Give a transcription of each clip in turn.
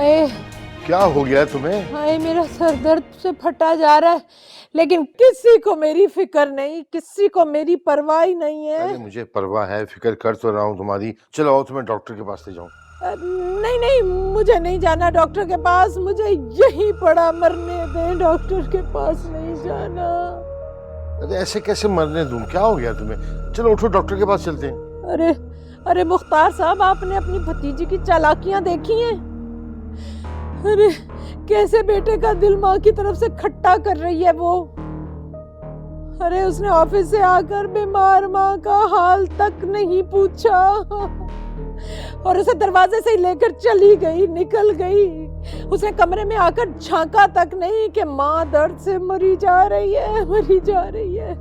हाय क्या हो गया है तुम्हें? हाय, मेरा सर दर्द से फटा जा रहा है, लेकिन किसी को मेरी फिक्र नहीं, किसी को मेरी परवाह ही नहीं है। अरे मुझे परवाह है, फिक्र कर तो रहा हूँ तुम्हारी। चलो आओ तुम्हें डॉक्टर के पास ले जाऊं। नहीं नहीं, मुझे नहीं जाना डॉक्टर के पास, मुझे यहीं पड़ा मरने दें, डॉक्टर के पास नहीं जाना। अरे ऐसे कैसे मरने दूं? क्या हो गया तुम्हें? चलो उठो, डॉक्टर के पास चलते हैं। अरे अरे मुख्तार साहब, आपने अपनी भतीजी की चालाकियां देखी हैं? अरे कैसे बेटे का दिल माँ की तरफ से खट्टा कर रही है वो। अरे उसने ऑफिस से आकर बीमार माँ का हाल तक नहीं पूछा और उसे दरवाजे से ही लेकर चली गई, निकल गई। उसने कमरे में आकर झांका तक नहीं कि माँ दर्द से मरी जा रही है, मरी जा रही है।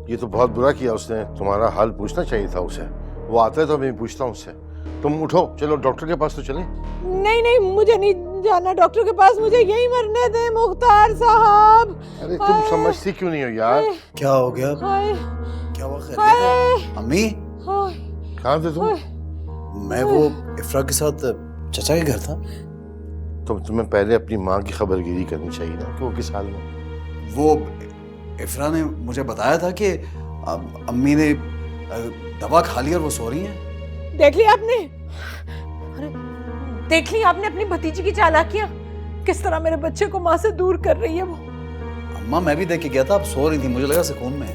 ये तो बहुत बुरा किया उसने, तुम्हारा हाल पूछना चाहिए था उसे। वो आता है तो मैं पूछता हूँ उससे। तुम उठो, चलो डॉक्टर के पास तो चलें। नहीं नहीं, मुझे नहीं जाना डॉक्टर के पास, मुझे यहीं मरने दे मुख्तार साहब। अरे तुम समझती क्यों नहीं हो यार? क्या हो गया? हाय क्या हुआ? खैरियत हाय है? अम्मी, हाय कहाँ थे तुम? मैं वो इफ्रा के साथ चचा के घर था। तो तुम्हें पहले अपनी माँ की खबरगिरी करनी चाहिए ना कि वो किस हाल में। वो इफ्रा ने मुझे बताया था कि अम्मी ने दवा खा ली और वो सो रही हैं। देख लिया आपने? अरे देख ली आपने अपनी भतीजी की चालाकियां, किस तरह मेरे बच्चे को माँ से दूर कर रही है वो। अम्मा मैं भी देख के गया था, आप सो रही थी, मुझे लगा सुकून में है।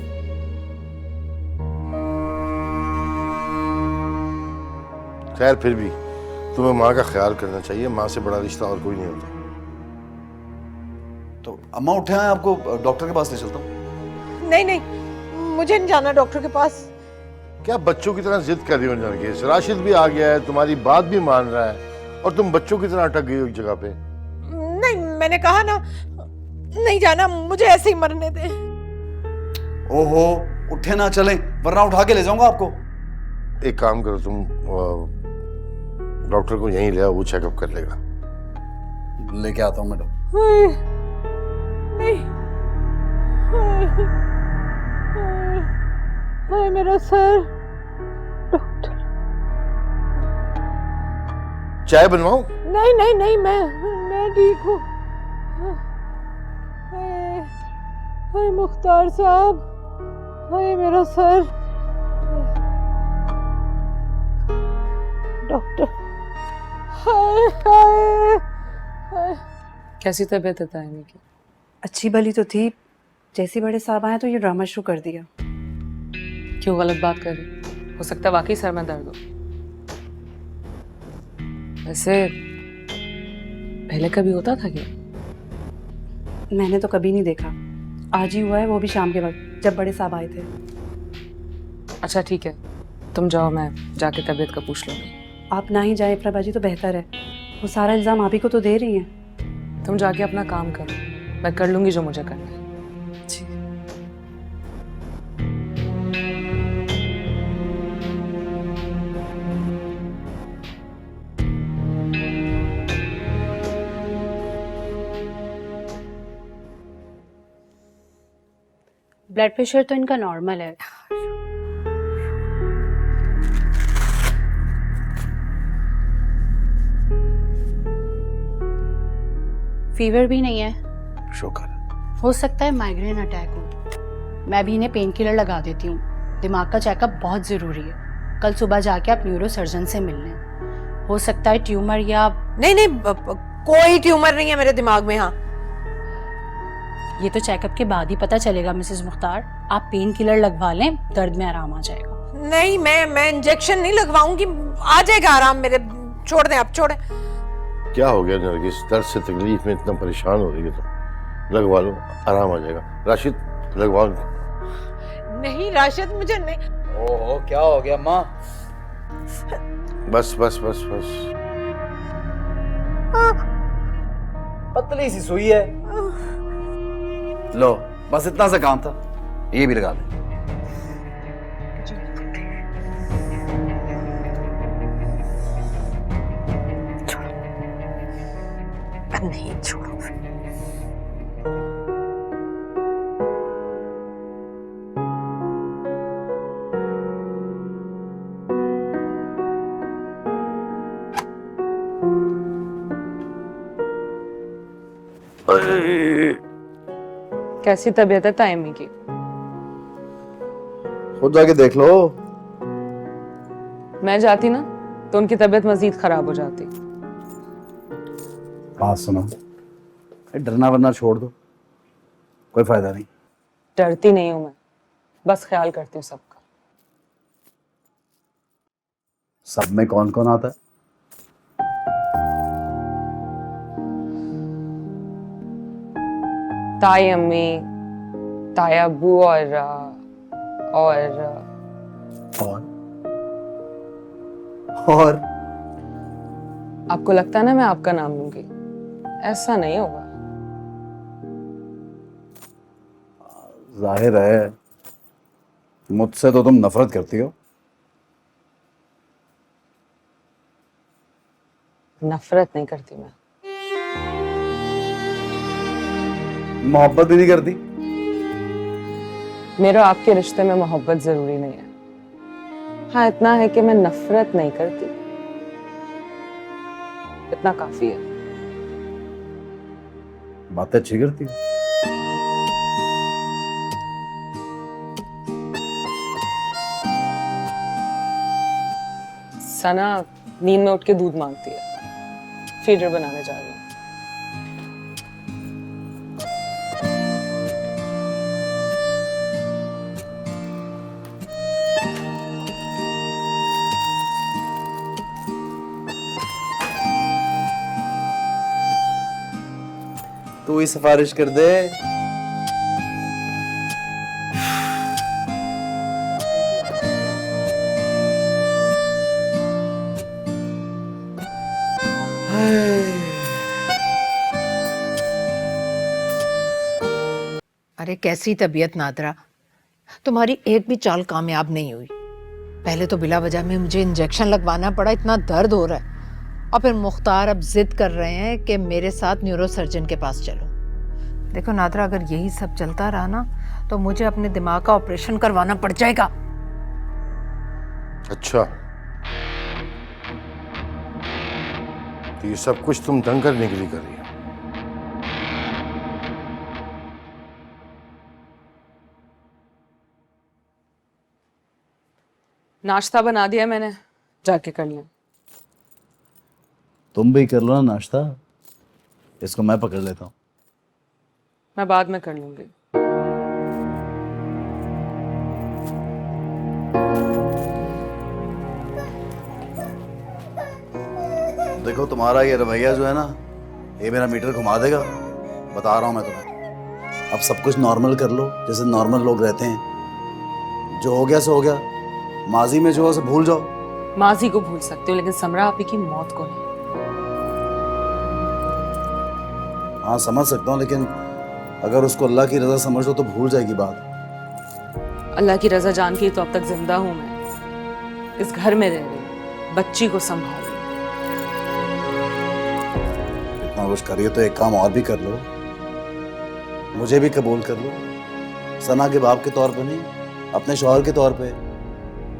खैर फिर भी तुम्हें माँ का ख्याल करना चाहिए, माँ से बड़ा रिश्ता और कोई नहीं होता। तो अम्मा उठे हैं, आपको डॉक्टर के पास ले चलता हूँ। नहीं नहीं, मुझे नहीं जाना डॉक्टर के पास। क्या बच्चों की तरह जिद कर रही हो नरगिस? राशिद भी आ गया है, तुम्हारी बात भी मान रहा है और तुम बच्चों की तरह अटक गई हो एक जगह पे। नहीं, मैंने कहा ना नहीं जाना, मुझे ऐसे ही मरने दे। ओहो, उठे ना चलें वरना उठा के ले जाऊंगा आपको। एक काम करो, तुम डॉक्टर को यहीं ले आओ, वो चेकअप कर लेगा। लेके आता हूँ मैडम। हाय, नहीं, हाय, हाय, हाय मेरा सर। डॉक्टर, चाय बनवाऊं? नहीं नहीं नहीं, मैं ठीक हूँ। हाय, हाय मुख्तार साहब, हाय मेरा सर। डॉक्टर, हाय हाय हाय। कैसी तबीयत है तायनी की? अच्छी भली तो थी, जैसे बड़े साहब आए तो ये ड्रामा शुरू कर दिया। क्यों गलत बात कर रही? हो सकता है वाकई सर में दर्द हो। वैसे पहले कभी होता था क्या? मैंने तो कभी नहीं देखा, आज ही हुआ है, वो भी शाम के वक्त जब बड़े साहब आए थे। अच्छा ठीक है, तुम जाओ, मैं जाके तबीयत का पूछ लूँगी। आप ना ही जाए इफ्रा बाजी तो बेहतर है, वो सारा इल्ज़ाम आप ही को तो दे रही हैं। तुम जाके अपना काम करो, मैं कर लूँगी जो मुझे करना है। जी। ब्लड प्रेशर तो इनका नॉर्मल है। फीवर भी नहीं है। शुक्र। हो सकता है माइग्रेन अटैक हो। मैं भी इन्हें पेन किलर लगा देती हूँ। दिमाग का चेकअप बहुत ज़रूरी है। कल सुबह जाके आप न्यूरो सर्जन से मिल लें। हो सकता है ट्यूमर या नहीं नहीं, कोई ट्यूमर नहीं है मेरे दिमाग में। हाँ, ये तो चेकअप के बाद ही पता चलेगा मिसेस मुख्तार। आप पेन किलर लगवा लें, दर्द में आराम आ जाएगा। नहीं, मैं इंजेक्शन नहीं लगवाऊंगी, आ जाएगा आराम मेरे। छोड़ दें आप, छोड़ें। क्या हो गया नरगिस? दर्द से तकलीफ में इतना परेशान हो रही है तो लगवा लो, आराम आ जाएगा। राशिद लगवाओ। नहीं राशिद, मुझे नहीं। ओहो, क्या हो गया माँ? बस बस बस बस। पतली सी सुई है। लो, बस इतना सा काम था, ये भी लगा ले। नहीं छोड़ो। कैसी तबीयत है तायमी की? खुद जाके देख लो। मैं जाती ना तो उनकी तबीयत मजीद खराब हो जाती। बात सुनो, डरना वरना छोड़ दो, कोई फायदा नहीं। डरती नहीं हूं मैं, बस ख्याल करती हूँ सबका। सब में कौन कौन आता है? ताई अम्मी, ताया अब्बू और और आपको लगता है ना मैं आपका नाम लूंगी, ऐसा नहीं होगा। जाहिर है मुझसे तो तुम नफरत करती हो। नफरत नहीं करती मैं। मोहब्बत भी नहीं करती? मेरा आपके रिश्ते में मोहब्बत जरूरी नहीं है। हाँ, इतना है कि मैं नफरत नहीं करती, इतना काफी है। बातें अच्छी करती हो। सना नींद में उठ के दूध मांगती है, फीडर बनाने जा रही हूँ। तू ही सिफारिश कर दे। अरे कैसी तबीयत नादरा, तुम्हारी एक भी चाल कामयाब नहीं हुई। पहले तो बिला वजह में मुझे इंजेक्शन लगवाना पड़ा, इतना दर्द हो रहा है। और फिर मुख्तार अब जिद कर रहे हैं कि मेरे साथ न्यूरो सर्जन के पास चलो। देखो नादरा, अगर यही सब चलता रहा ना तो मुझे अपने दिमाग का ऑपरेशन करवाना पड़ जाएगा। अच्छा, तो ये सब कुछ तुम दंग करने के लिए कर रही हो? नाश्ता बना दिया मैंने, जाके कर लिया। तुम भी कर लो ना नाश्ता, इसको मैं पकड़ लेता हूँ। मैं बाद में कर लूंगी। देखो तुम्हारा ये रवैया जो है ना, ये मेरा मीटर घुमा देगा, बता रहा हूँ मैं तुम्हें। अब सब कुछ नॉर्मल कर लो जैसे नॉर्मल लोग रहते हैं। जो हो गया सो हो गया, माजी में जो हो उसे भूल जाओ। माजी को भूल सकते हो लेकिन समरा आपी की मौत को नहीं। हाँ समझ सकता हूँ, लेकिन अगर उसको अल्लाह की रजा समझ लो तो भूल जाएगी बात। अल्लाह की रजा जान के तो अब तक जिंदा हूं मैं, इस घर में रह रही, बच्ची को संभाल रही। इतना कुछ करिए तो एक काम और भी कर लो, मुझे भी कबूल कर लो। सना के बाप के तौर पे नहीं, अपने शौहर के तौर पे।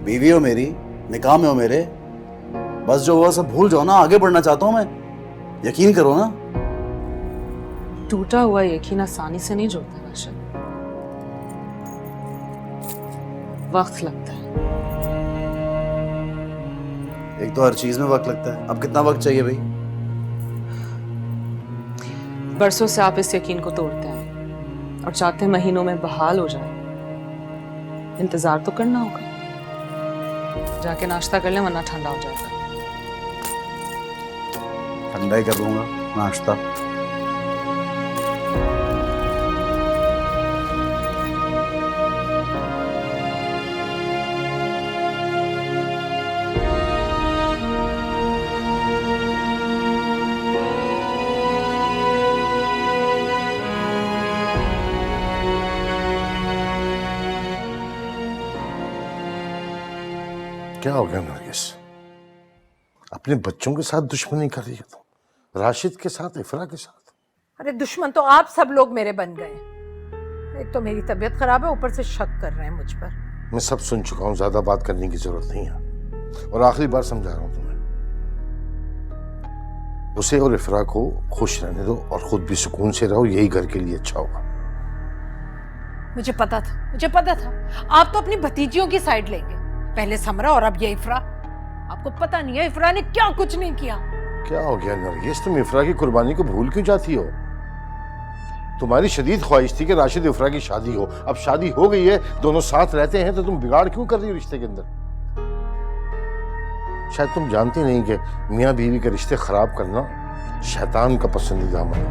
बीवी हो मेरी, निकाह में हो मेरे, बस जो हुआ सब भूल जाओ ना। आगे बढ़ना चाहता हूँ मैं, यकीन करो ना। टूटा हुआ यकीन आसानी से नहीं जुड़ता राशिद, वक्त लगता है। एक तो हर चीज में वक्त लगता है, अब कितना वक्त चाहिए भाई? बरसों से आप इस यकीन को तोड़ते हैं और चाहते हैं महीनों में बहाल हो जाए। इंतजार तो करना होगा। जाके नाश्ता कर लें वरना ठंडा हो जाएगा। ठंडा ही कर लूंगा नाश्ता। क्या हो गया नरगिस? अपने बच्चों के साथ दुश्मनी कर रही है तुम, राशिद के साथ, इफरा के साथ। अरे दुश्मन तो आप सब लोग मेरे बन गए। एक तो मेरी तबीयत खराब है, ऊपर से शक कर रहे हैं मुझ पर। मैं सब सुन चुका हूं, ज्यादा बात करने की जरूरत नहीं है। और आखिरी बार समझा रहा हूं तुम्हें, उसे और इफ्रा को खुश रहने दो और खुद भी सुकून से रहो, यही घर के लिए अच्छा होगा। मुझे पता था आप तो अपनी भतीजियों की साइड लेंगे, पहले समरा और अब ये इफ्रा। आपको पता नहीं है इफ्रा ने क्या कुछ नहीं किया। क्या हो गया नरगिस, तुम इफ्रा की कुर्बानी को भूल क्यों जाती हो? तुम्हारी शदीद ख्वाहिश थी कि राशिद इफ्रा की शादी हो, अब शादी हो गई है, दोनों साथ रहते हैं, तो तुम बिगाड़ क्यों कर रही हो रिश्ते के अंदर? शायद तुम जानती नहीं कि मियाँ बीवी के रिश्ते खराब करना शैतान का पसंदीदा अमल है।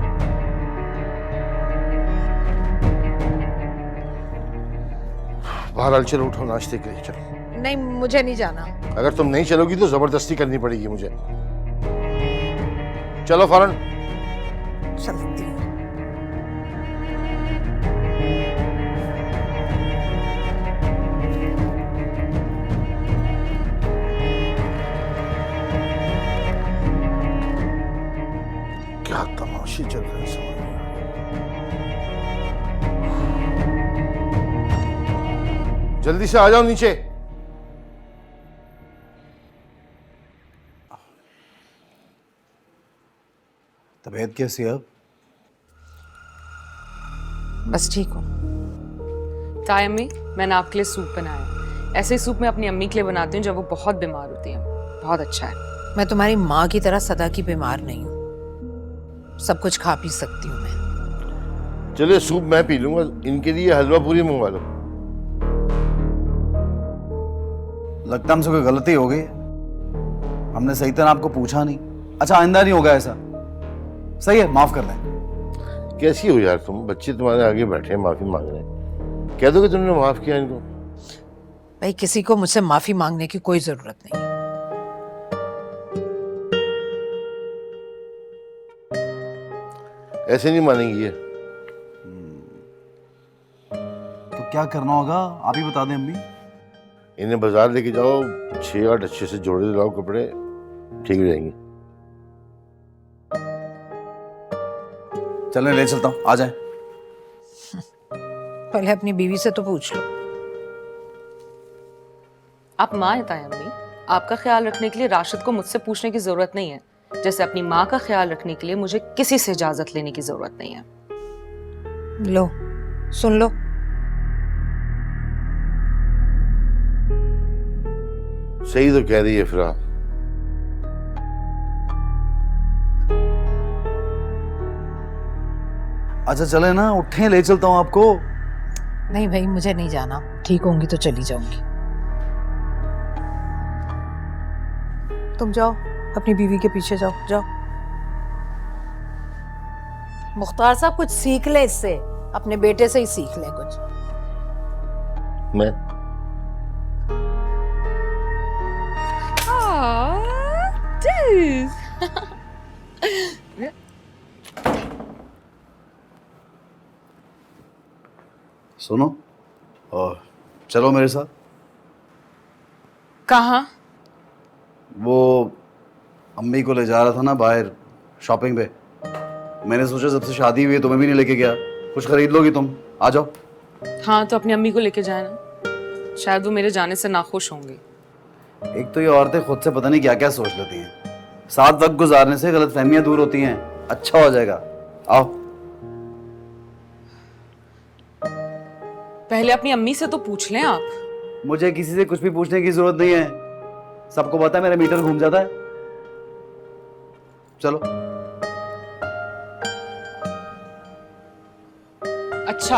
बहरहाल चलो उठो, नाश्ते के लिए चलो। नहीं, मुझे नहीं जाना। अगर तुम नहीं चलोगी तो जबरदस्ती करनी पड़ेगी मुझे। चलो फौरन। चलती हूँ। क्या तमाशे चल रहे हैं समझ नहीं आ रहा। जल्दी से आ जाओ नीचे। तबीयत कैसी है अब? बस ठीक हूँ। ताई अम्मी, मैंने आपके लिए सूप बनाया है। ऐसे ही सूप मैं अपनी अम्मी के लिए बनाती हूँ जब वो बहुत बीमार होती हैं। बहुत अच्छा है। मैं तुम्हारी माँ की तरह सदा की बीमार नहीं हूँ, सब कुछ खा पी सकती हूँ मैं। चलिए सूप मैं पी लूंगा, इनके लिए हलवा पूरी मंगवा लो। लगता है हमसे कोई गलती हो गई, हमने सही तरह आपको पूछा नहीं। अच्छा आइंदा नहीं होगा ऐसा, सही है, माफ कर दें। कैसी हो यार तुम, बच्चे तुम्हारे आगे बैठे हैं माफी मांग रहे हैं, कह दो कि तुमने माफ किया इनको। भाई किसी को मुझसे माफी मांगने की कोई जरूरत नहीं। ऐसे नहीं मानेंगी ये। तो क्या करना होगा आप ही बता दें अम्मी। इन्हें बाजार लेके जाओ, 6-8 अच्छे से जोड़े दिलाओ कपड़े, ठीक हो जाएंगे। चलें ले चलता हूँ, आ जाए। पहले अपनी बीवी से तो पूछ लो। आप माँ हैं ताई अम्मी, आपका ख्याल रखने के लिए राशिद को मुझसे पूछने की जरूरत नहीं है, जैसे अपनी माँ का ख्याल रखने के लिए मुझे किसी से इजाजत लेने की जरूरत नहीं है। लो सुन लो। सही तो कह रही है इफ्रा। अच्छा चले ना, उठे ले चलता हूँ आपको। नहीं भाई मुझे नहीं जाना, ठीक होंगी तो चली जाऊंगी। तुम जाओ अपनी बीवी के पीछे जाओ, जाओ। मुख्तार साहब कुछ सीख ले इससे, अपने बेटे से ही सीख ले कुछ। मैं सुनो और चलो मेरे साथ। कहाँ? वो अम्मी को ले जा रहा था ना बाहर शॉपिंग पे, मैंने सोचा जब से शादी हुई है तुम्हें भी नहीं लेके गया, कुछ खरीद लोगी तुम, आ जाओ। हाँ तो अपनी अम्मी को लेके जाए ना, शायद वो मेरे जाने से नाखुश होंगी। एक तो ये औरतें खुद से पता नहीं क्या क्या सोच लेती हैं, साथ वक्त गुजारने से गलतफहमियां दूर होती हैं, अच्छा हो जाएगा, आओ। पहले अपनी अम्मी से तो पूछ लें आप। मुझे किसी से कुछ भी पूछने की जरूरत नहीं है, सबको पता है मेरा मीटर घूम जाता है। चलो। अच्छा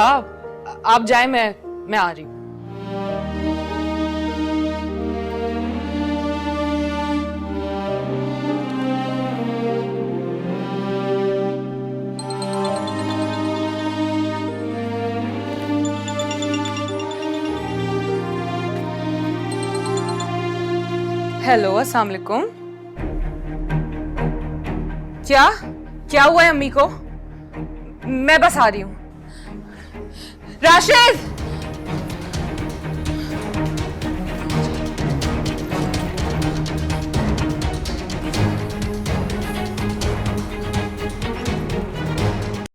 आप जाए, मैं आ रही हूँ। हेलो अस्सलाम वालेकुम। क्या हुआ है अम्मी को? मैं बस आ रही हूँ। राशिद!